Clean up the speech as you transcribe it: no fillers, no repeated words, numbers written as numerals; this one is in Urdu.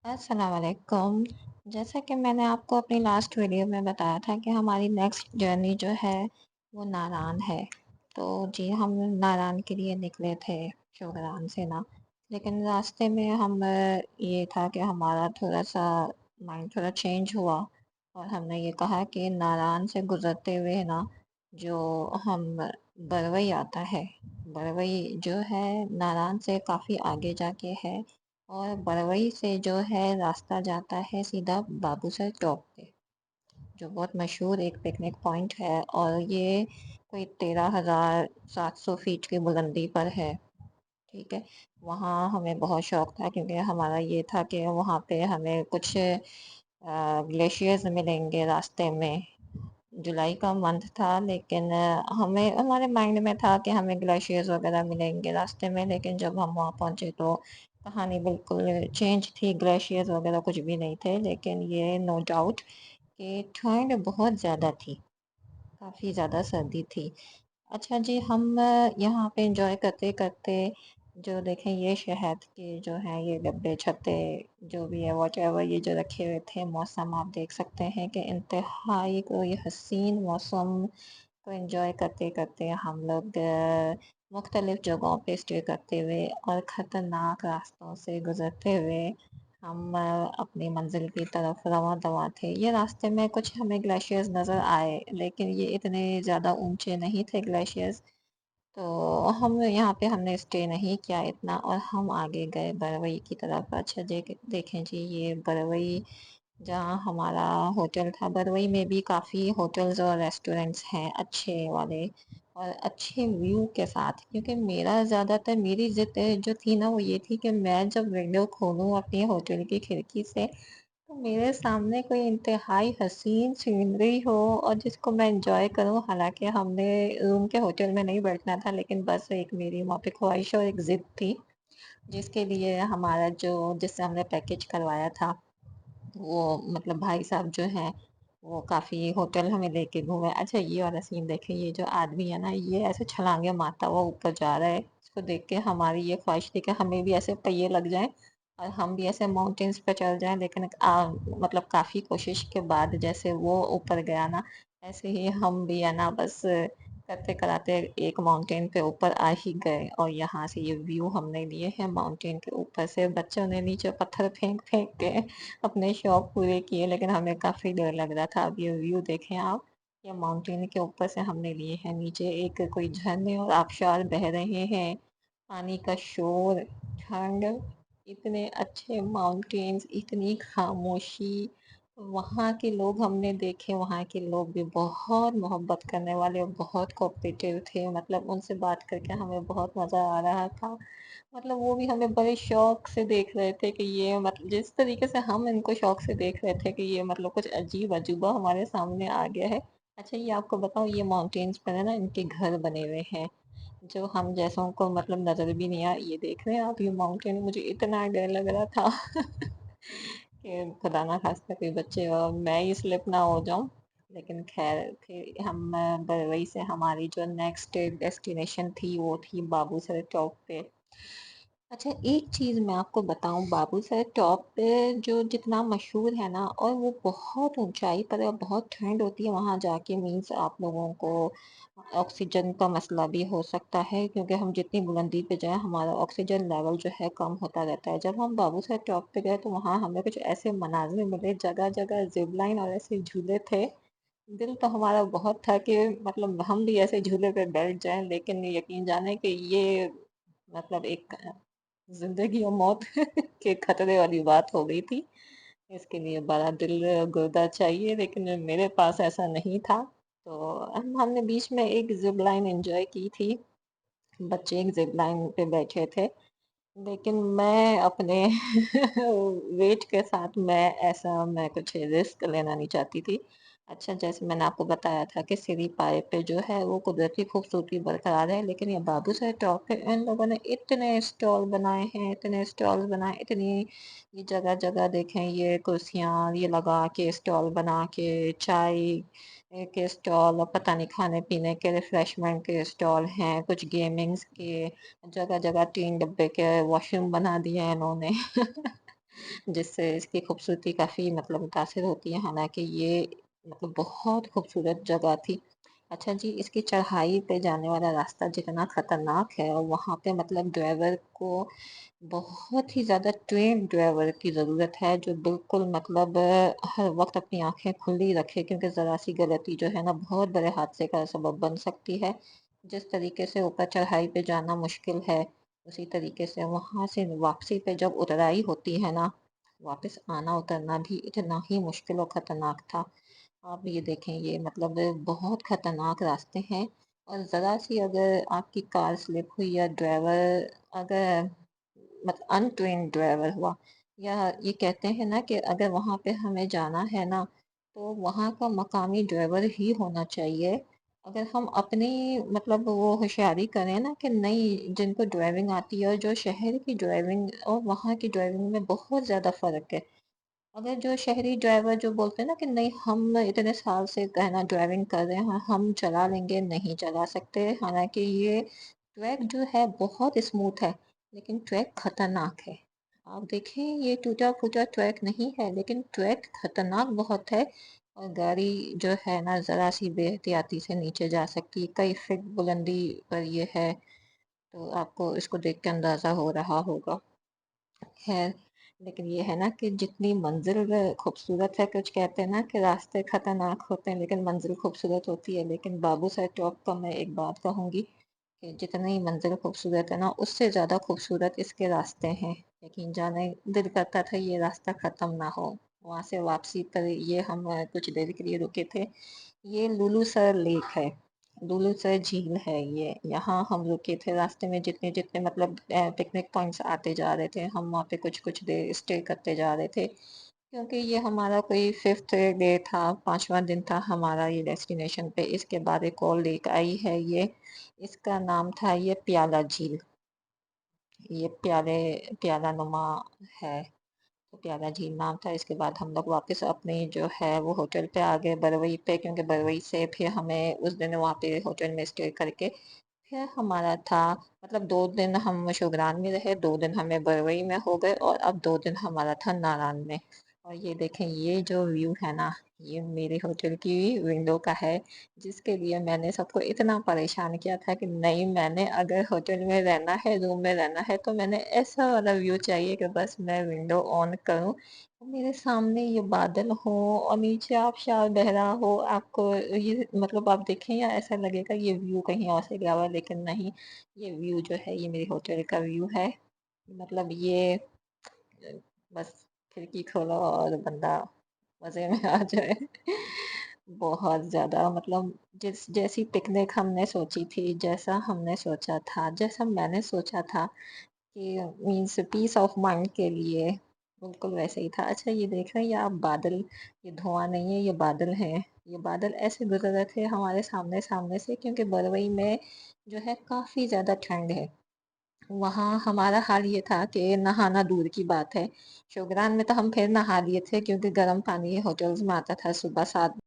السلام علیکم۔ جیسا کہ میں نے آپ کو اپنی لاسٹ ویڈیو میں بتایا تھا کہ ہماری نیکسٹ جرنی جو ہے وہ ناران ہے۔ تو جی ہم ناران کے لیے نکلے تھے شوگران سے نا، لیکن راستے میں ہم یہ تھا کہ ہمارا تھوڑا سا مائنڈ تھوڑا چینج ہوا، اور ہم نے یہ کہا کہ ناران سے گزرتے ہوئے نا جو ہم بروئی آتا ہے، بروئی جو ہے ناران سے کافی آگے جا کے ہے، اور بروئی سے جو ہے راستہ جاتا ہے سیدھا بابو سر ٹاپ پہ، جو بہت مشہور ایک پکنک پوائنٹ ہے، اور یہ کوئی 13,700 فیٹ کی بلندی پر ہے۔ ٹھیک ہے، وہاں ہمیں بہت شوق تھا کیونکہ ہمارا یہ تھا کہ وہاں پہ ہمیں کچھ گلیشیئرز ملیں گے راستے میں۔ جولائی کا منتھ تھا، لیکن ہمیں ہمارے مائنڈ میں تھا کہ ہمیں گلیشیئرز وغیرہ ملیں گے راستے میں، لیکن جب ہم وہاں پہنچے تو کہانی بالکل چینج تھی، گلیشیئرز وغیرہ کچھ بھی نہیں تھے، لیکن یہ نو ڈاؤٹ کہ ٹھنڈ بہت زیادہ تھی، کافی زیادہ سردی تھی۔ اچھا جی، ہم یہاں پہ انجوائے کرتے کرتے جو دیکھیں یہ شہد کے جو ہیں یہ ڈبے چھتے جو بھی ہے واٹ ایور یہ جو رکھے ہوئے تھے، موسم آپ دیکھ سکتے ہیں کہ انتہائی کوئی حسین موسم کو انجوائے کرتے کرتے ہم لوگ مختلف جگہوں پہ اسٹے کرتے ہوئے اور خطرناک راستوں سے گزرتے ہوئے ہم اپنی منزل کی طرف رواں دواں تھے۔ یہ راستے میں کچھ ہمیں گلیشیئرز نظر آئے، لیکن یہ اتنے زیادہ اونچے نہیں تھے گلیشیئرز، تو ہم یہاں پہ ہم نے اسٹے نہیں کیا اتنا، اور ہم آگے گئے بروئی کی طرف۔ اچھا دیکھیں جی، یہ بروئی جہاں ہمارا ہوٹل تھا، بروئی میں بھی کافی ہوٹلز اور ریسٹورینٹس ہیں اچھے والے اور اچھے ویو کے ساتھ، کیونکہ میرا زیادہ تر میری ضد جو تھی نا وہ یہ تھی کہ میں جب ونڈو کھولوں اپنی ہوٹل کی کھڑکی سے تو میرے سامنے کوئی انتہائی حسین سینری ہو اور جس کو میں انجوائے کروں۔ حالانکہ ہم نے روم کے ہوٹل میں نہیں بیٹھنا تھا، لیکن بس ایک میری وہاں پہ خواہش اور ایک ضد تھی، جس کے لیے ہمارا جس سے ہم نے پیکج کروایا تھا وہ مطلب بھائی صاحب جو ہیں وہ کافی ہوٹل ہمیں لے کے گھومے۔ اچھا یہ والا سین دیکھیں، یہ جو آدمی ہے نا یہ ایسے چھلانگے مارتا ہوا اوپر جا رہا ہے، اس کو دیکھ کے ہماری یہ خواہش تھی کہ ہمیں بھی ایسے پہیے لگ جائیں اور ہم بھی ایسے ماؤنٹینس پہ چل جائیں، لیکن مطلب کافی کوشش کے بعد جیسے وہ اوپر گیا نا ایسے ہی ہم بھی ہے نا بس کرتے کراتے ایک ماؤنٹین پہ اوپر آ ہی گئے، اور یہاں سے یہ ویو ہم نے لیے ہیں ماؤنٹین کے اوپر سے۔ بچوں نے نیچے پتھر پھینک پھینک کے اپنے شوق پورے کیے، لیکن ہمیں کافی ڈر لگ رہا تھا۔ اب یہ ویو دیکھیں آپ، یہ ماؤنٹین کے اوپر سے ہم نے لیے ہیں، نیچے ایک کوئی جھرنے اور آبشار بہہ رہے ہیں، پانی کا شور، ٹھنڈ، اتنے اچھے ماؤنٹینز، اتنی خاموشی۔ وہاں کے لوگ ہم نے دیکھے، وہاں کے لوگ بھی بہت محبت کرنے والے اور بہت کوآپریٹیو تھے، مطلب ان سے بات کر کے ہمیں بہت مزہ آ رہا تھا۔ مطلب وہ بھی ہمیں بڑے شوق سے دیکھ رہے تھے کہ یہ مطلب جس طریقے سے ہم ان کو شوق سے دیکھ رہے تھے کہ یہ مطلب کچھ عجیب عجوبہ ہمارے سامنے آ گیا ہے۔ اچھا یہ آپ کو بتاؤں، یہ ماؤنٹینس پر ہے نا ان کے گھر بنے ہوئے ہیں جو ہم جیسوں کو مطلب نظر بھی نہیں آیا۔ یہ دیکھ رہے ہیں آپ، یہ ماؤنٹین مجھے اتنا ڈر لگ رہا تھا کہ خدا نہ خواستہ کوئی بچے اور میں ہی سلپ نہ ہو جاؤں، لیکن خیر پھر ہم بروئی سے ہماری جو نیکسٹ ڈیسٹینیشن تھی وہ تھی بابو سر ٹاپ پہ۔ اچھا ایک چیز میں آپ کو بتاؤں، بابو سر ٹاپ پہ جو جتنا مشہور ہے نا، اور وہ بہت اونچائی پر ہے اور بہت ٹھنڈ ہوتی ہے وہاں جا کے، مینس آپ لوگوں کو آکسیجن کا مسئلہ بھی ہو سکتا ہے، کیونکہ ہم جتنی بلندی پہ جائیں ہمارا آکسیجن لیول جو ہے کم ہوتا رہتا ہے۔ جب ہم بابو سر ٹاپ پہ گئے تو وہاں ہمیں کچھ ایسے مناظر ملے، جگہ جگہ زپ لائن اور ایسے جھولے تھے، دل تو ہمارا بہت تھا کہ مطلب ہم بھی ایسے جھولے پہ بیٹھ جائیں، لیکن یقین جانے کہ یہ مطلب ایک زندگی اور موت کے خطرے والی بات ہو گئی تھی۔ اس کے لیے بڑا دل گردہ چاہیے، لیکن میرے پاس ایسا نہیں تھا۔ تو ہم نے بیچ میں ایک زپ لائن انجوائے کی تھی، بچے ایک زپ لائن پہ بیٹھے تھے، لیکن میں اپنے ویٹ کے ساتھ میں کچھ رسک لینا نہیں چاہتی تھی۔ اچھا جیسے میں نے آپ کو بتایا تھا کہ سری پائے پہ جو ہے وہ قدرتی خوبصورتی برقرار ہے، لیکن یہ بابو سر ٹاپ پہ ان لوگوں نے اتنے اسٹال بنائے ہیں، اتنے اسٹال بنائے، اتنی یہ جگہ جگہ دیکھیں یہ کرسیاں یہ لگا کے اسٹال بنا کے، چائے کے اسٹال اور پتہ نہیں کھانے پینے کے ریفریشمنٹ کے اسٹال ہیں، کچھ گیمنگز کے، جگہ جگہ 3 ڈبے کے واش روم بنا دیے ہیں انہوں نے جس سے اس کی خوبصورتی کافی مطلب متاثر ہوتی ہے، حالانکہ یہ مطلب بہت خوبصورت جگہ تھی۔ اچھا جی، اس کی چڑھائی پہ جانے والا راستہ جتنا خطرناک ہے، اور وہاں پہ مطلب ڈرائیور کو بہت ہی زیادہ ٹرینڈ ڈرائیور کی ضرورت ہے، جو بالکل مطلب ہر وقت اپنی آنکھیں کھلی رکھے، کیونکہ ذرا سی غلطی جو ہے نا بہت بڑے حادثے کا سبب بن سکتی ہے۔ جس طریقے سے اوپر چڑھائی پہ جانا مشکل ہے، اسی طریقے سے وہاں سے واپسی پہ جب اترائی ہوتی ہے نا، واپس آنا اترنا بھی اتنا ہی مشکل اور خطرناک تھا۔ آپ یہ دیکھیں، یہ مطلب بہت خطرناک راستے ہیں، اور ذرا سی اگر آپ کی کار سلپ ہوئی یا ڈرائیور اگر مطلب ان ٹرینڈ ڈرائیور ہوا، یا یہ کہتے ہیں نا کہ اگر وہاں پہ ہمیں جانا ہے نا تو وہاں کا مقامی ڈرائیور ہی ہونا چاہیے۔ اگر ہم اپنی مطلب وہ ہوشیاری کریں نا کہ نہیں، جن کو ڈرائیونگ آتی ہے، اور جو شہر کی ڈرائیونگ اور وہاں کی ڈرائیونگ میں بہت زیادہ فرق ہے۔ اگر جو شہری ڈرائیور جو بولتے ہیں نا کہ نہیں، ہم اتنے سال سے کہنا ڈرائیونگ کر رہے ہیں، ہم چلا لیں گے، نہیں چلا سکتے، حالانکہ یہ ٹریک جو ہے بہت اسموتھ ہے، لیکن ٹریک خطرناک ہے۔ آپ دیکھیں، یہ ٹوٹا پھوٹا ٹریک نہیں ہے، لیکن ٹریک خطرناک بہت ہے، اور گاڑی جو ہے نا ذرا سی بے احتیاطی سے نیچے جا سکتی ہے، کئی فٹ بلندی پر یہ ہے، تو آپ کو اس کو دیکھ کے اندازہ ہو رہا ہوگا۔ خیر، لیکن یہ ہے نا کہ جتنی منزل خوبصورت ہے، کچھ کہتے ہیں نا کہ راستے خطرناک ہوتے ہیں لیکن منزل خوبصورت ہوتی ہے، لیکن بابو سر چوک کا میں ایک بات کہوں گی کہ جتنی منزل خوبصورت ہے نا، اس سے زیادہ خوبصورت اس کے راستے ہیں۔ یقین جانے، دل کرتا تھا یہ راستہ ختم نہ ہو۔ وہاں سے واپسی پر یہ ہم کچھ دیر کے لیے رکے تھے، یہ لولو سر لیک ہے، لولو سر جھیل ہے یہ، یہاں ہم رکے تھے۔ راستے میں جتنے جتنے مطلب پکنک پوائنٹس آتے جا رہے تھے، ہم وہاں پہ کچھ کچھ دیر اسٹے کرتے جا رہے تھے، کیونکہ یہ ہمارا کوئی 5th ڈے تھا، 5واں دن تھا ہمارا یہ ڈیسٹینیشن پہ۔ اس کے بعد ایک اور لیک آئی ہے، یہ اس کا نام تھا یہ پیالہ جھیل، یہ پیالہ نما ہے، تو پیالہ جھیل نام تھا۔ اس کے بعد ہم لوگ واپس اپنے جو ہے وہ ہوٹل پہ آ گئے، بروئی پہ، کیونکہ بروئی سے پھر ہمیں اس دن وہاں پہ ہوٹل میں اسٹے کر کے پھر ہمارا تھا مطلب 2 دن ہم شوگران میں رہے، 2 دن ہمیں بروئی میں ہو گئے، اور اب 2 دن ہمارا تھا ناران میں۔ اور یہ دیکھیں، یہ جو ویو ہے نا، یہ میرے ہوٹل کی ونڈو کا ہے، جس کے لیے میں نے سب کو اتنا پریشان کیا تھا کہ نہیں، میں نے اگر ہوٹل میں رہنا ہے، روم میں رہنا ہے، تو میں نے ایسا والا ویو چاہیے کہ بس میں ونڈو آن کروں، میرے سامنے یہ بادل ہو، اور نیچے آبشار بہ رہا ہو، آپ کو یہ مطلب آپ دیکھیں یا ایسا لگے گا یہ ویو کہیں اور سے گیا ہوا، لیکن نہیں، یہ ویو جو ہے یہ میرے ہوٹل کا ویو ہے۔ مطلب یہ بس کھڑکی کھولو اور بندہ مزے میں آ جائے۔ بہت زیادہ مطلب جیسی پکنک ہم نے سوچی تھی، جیسا ہم نے سوچا تھا، جیسا میں نے سوچا تھا کہ مینس پیس آف مائنڈ کے لیے، بالکل ویسے ہی تھا۔ اچھا، یہ دیکھ رہے ہیں یہ آپ بادل، یہ دھواں نہیں ہے، یہ بادل ہیں، یہ بادل ایسے گزر رہے تھے ہمارے سامنے سامنے سے، کیونکہ بروئی میں جو ہے کافی زیادہ ٹھنڈ ہے۔ وہاں ہمارا حال یہ تھا کہ نہانا دور کی بات ہے، شوگران میں تو ہم پھر نہا لیے تھے، کیونکہ گرم پانی ہوٹلز میں آتا تھا صبح 7